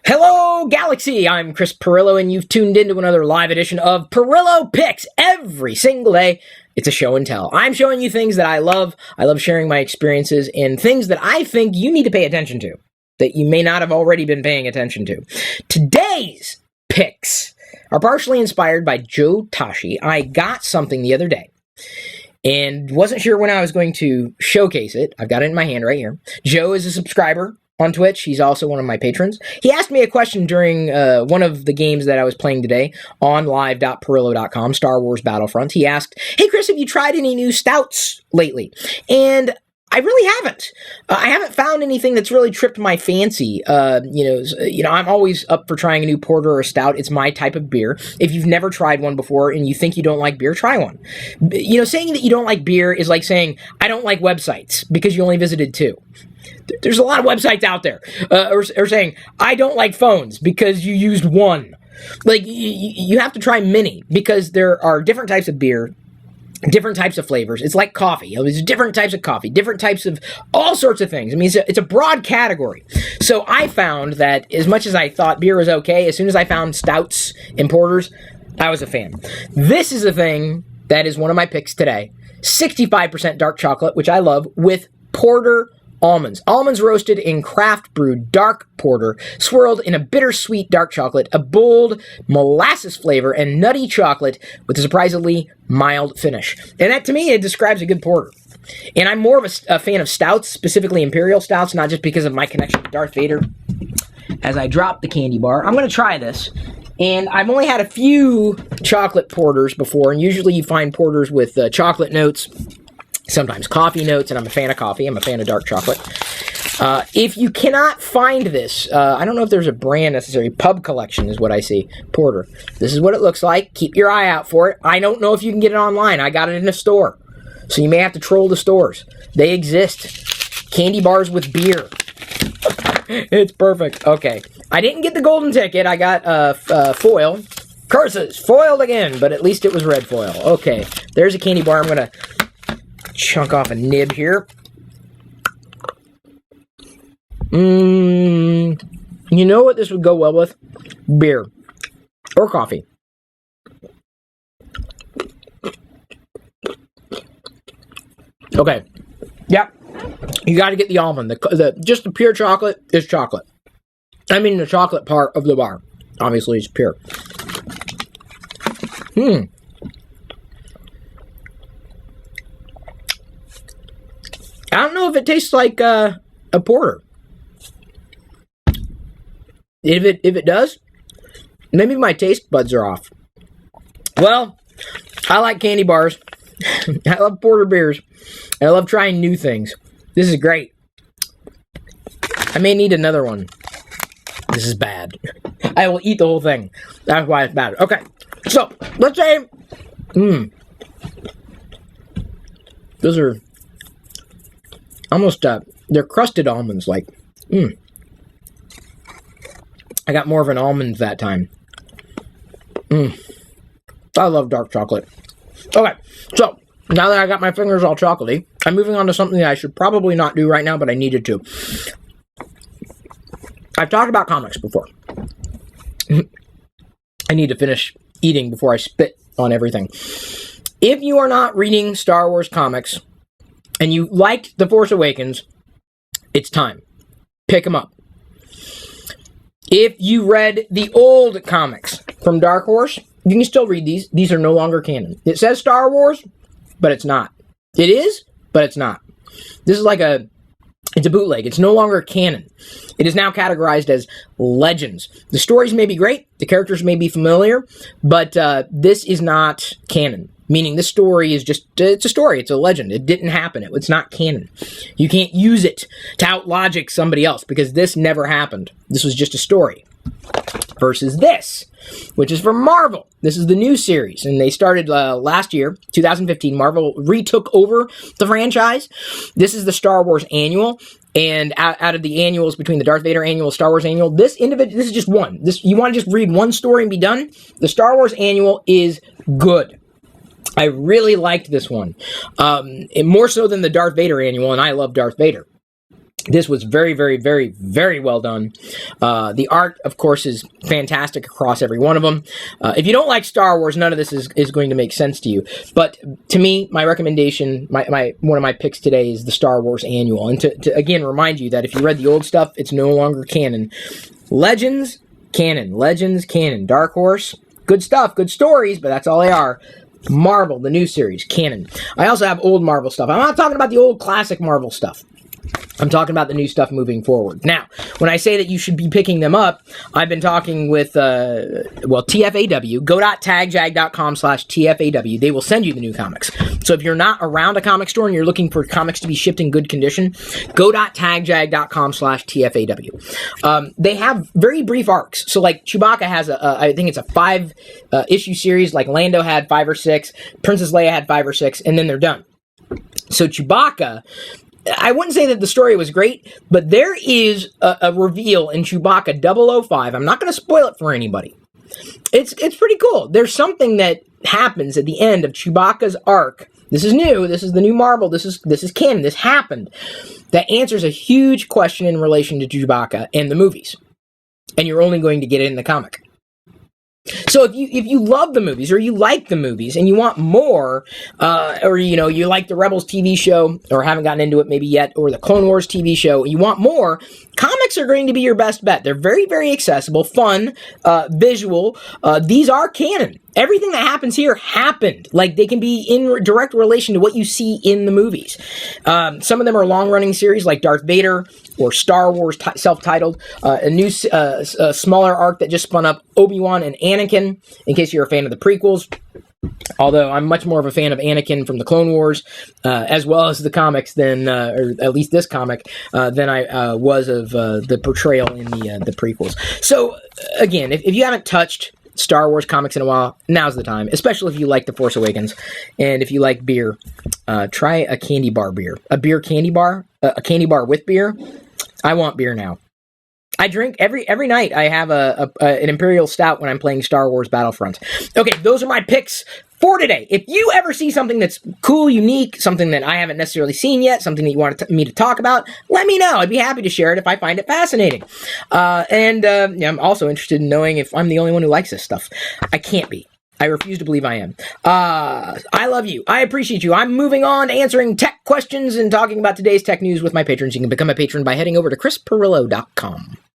Hello, Galaxy! I'm Chris Pirillo, and you've tuned into another live edition of Pirillo Picks every single day. It's a show and tell. I'm showing you things that I love. I love sharing my experiences and things that I think you need to pay attention to, that you may not have already been paying attention to. Today's picks are partially inspired by Joe Tashi. I got something the other day and wasn't sure when I was going to showcase it. I've got it in my hand right here. Joe is a subscriber on Twitch. He's also one of my patrons. He asked me a question during one of the games that I was playing today on live.pirillo.com, Star Wars Battlefront. He asked, "Hey Chris, have you tried any new stouts lately?" And I really haven't. I haven't found anything that's really tripped my fancy. I'm always up for trying a new porter or a stout. It's my type of beer. If you've never tried one before and you think you don't like beer, try one. Saying that you don't like beer is like saying, I don't like websites because you only visited two. There's a lot of websites out there, or saying, I don't like phones because you used one. Like, you have to try many, because there are different types of beer, different types of flavors. It's like coffee. There's different types of coffee, different types of all sorts of things. I mean, it's a broad category. So I found that as much as I thought beer was okay, as soon as I found stouts and porters, I was a fan. This is the thing that is one of my picks today. 65% dark chocolate, which I love, with porter almonds. Almonds roasted in craft brewed dark porter, swirled in a bittersweet dark chocolate, a bold molasses flavor, and nutty chocolate with a surprisingly mild finish. And that, to me, it describes a good porter. And I'm more of a fan of stouts, specifically Imperial stouts, not just because of my connection to Darth Vader. As I drop the candy bar, I'm going to try this. And I've only had a few chocolate porters before, and usually you find porters with chocolate notes, sometimes coffee notes, and I'm a fan of coffee. I'm a fan of dark chocolate. If you cannot find this, I don't know if there's a brand necessary. Pub Collection is what I see. Porter. This is what it looks like. Keep your eye out for it. I don't know if you can get it online. I got it in a store. So you may have to troll the stores. They exist. Candy bars with beer. It's perfect. Okay. I didn't get the golden ticket. I got foil. Curses. Foiled again, but at least it was red foil. Okay. There's a candy bar. I'm going to chunk off a nib here. You know what this would go well with? Beer. Or coffee. Okay. Yep. You got to get the almond. Just the pure chocolate is chocolate. I mean the chocolate part of the bar. Obviously it's pure. I don't know if it tastes like a porter. If it does, maybe my taste buds are off. Well, I like candy bars. I love porter beers. I love trying new things. This is great. I may need another one. This is bad. I will eat the whole thing. That's why it's bad. Okay, so let's say, those are almost, they're crusted almonds, like, I got more of an almond that time. I love dark chocolate. Okay, so, now that I got my fingers all chocolatey, I'm moving on to something that I should probably not do right now, but I needed to. I've talked about comics before. I need to finish eating before I spit on everything. If you are not reading Star Wars comics, and you liked The Force Awakens, it's time. Pick them up. If you read the old comics from Dark Horse, you can still read these. These are no longer canon. It says Star Wars, but it's not. It is, but it's not. This is like it's a bootleg. It's no longer canon. It is now categorized as legends. The stories may be great, the characters may be familiar, but this is not canon. Meaning this story is just, it's a story, it's a legend. It didn't happen. It's not canon. You can't use it to out-logic somebody else, because this never happened. This was just a story. Versus this, which is from Marvel. This is the new series, and they started last year, 2015. Marvel retook over the franchise. This is the Star Wars Annual, and out of the annuals, between the Darth Vader Annual, Star Wars Annual, this is just one. You want to just read one story and be done? The Star Wars Annual is good. I really liked this one, more so than the Darth Vader Annual, and I love Darth Vader. This was very, very, very, very well done. The art, of course, is fantastic across every one of them. If you don't like Star Wars, none of this is going to make sense to you. But to me, my recommendation, one of my picks today is the Star Wars Annual. And to again remind you that if you read the old stuff, it's no longer canon. Legends, canon. Legends, canon. Dark Horse, good stuff, good stories, but that's all they are. Marvel, the new series, canon. I also have old Marvel stuff. I'm not talking about the old classic Marvel stuff. I'm talking about the new stuff moving forward. Now, when I say that you should be picking them up, I've been talking with, TFAW, go.tagjag.com/TFAW. They will send you the new comics. So if you're not around a comic store and you're looking for comics to be shipped in good condition, go.tagjag.com/TFAW. They have very brief arcs. So like Chewbacca has I think it's a 5 issue series, like Lando had 5 or 6, Princess Leia had 5 or 6, and then they're done. So Chewbacca, I wouldn't say that the story was great, but there is a reveal in Chewbacca 005. I'm not going to spoil it for anybody. It's pretty cool. There's something that happens at the end of Chewbacca's arc. This is new. This is the new Marvel. This is canon. This happened. That answers a huge question in relation to Chewbacca and the movies. And you're only going to get it in the comic. So if you love the movies or you like the movies and you want more, or you like the Rebels TV show or haven't gotten into it maybe yet, or the Clone Wars TV show, you want more, comics are going to be your best bet. They're very, very accessible, fun, visual. These are canon. Everything that happens here happened. Like, they can be in direct relation to what you see in the movies. Some of them are long-running series like Darth Vader or Star Wars self-titled. A new smaller arc that just spun up Obi-Wan and Anakin, in case you're a fan of the prequels. Although I'm much more of a fan of Anakin from the Clone Wars, as well as the comics, than, or at least this comic, than I was of the portrayal in the prequels. So, again, if you haven't touched Star Wars comics in a while, now's the time, especially if you like The Force Awakens, and if you like beer, try a candy bar beer. A beer candy bar? A candy bar with beer? I want beer now. I drink every night. I have an Imperial Stout when I'm playing Star Wars Battlefront. Okay, those are my picks for today. If you ever see something that's cool, unique, something that I haven't necessarily seen yet, something that you want me to talk about, let me know. I'd be happy to share it if I find it fascinating. I'm also interested in knowing if I'm the only one who likes this stuff. I can't be. I refuse to believe I am. I love you. I appreciate you. I'm moving on to answering tech questions and talking about today's tech news with my patrons. You can become a patron by heading over to chrispirillo.com.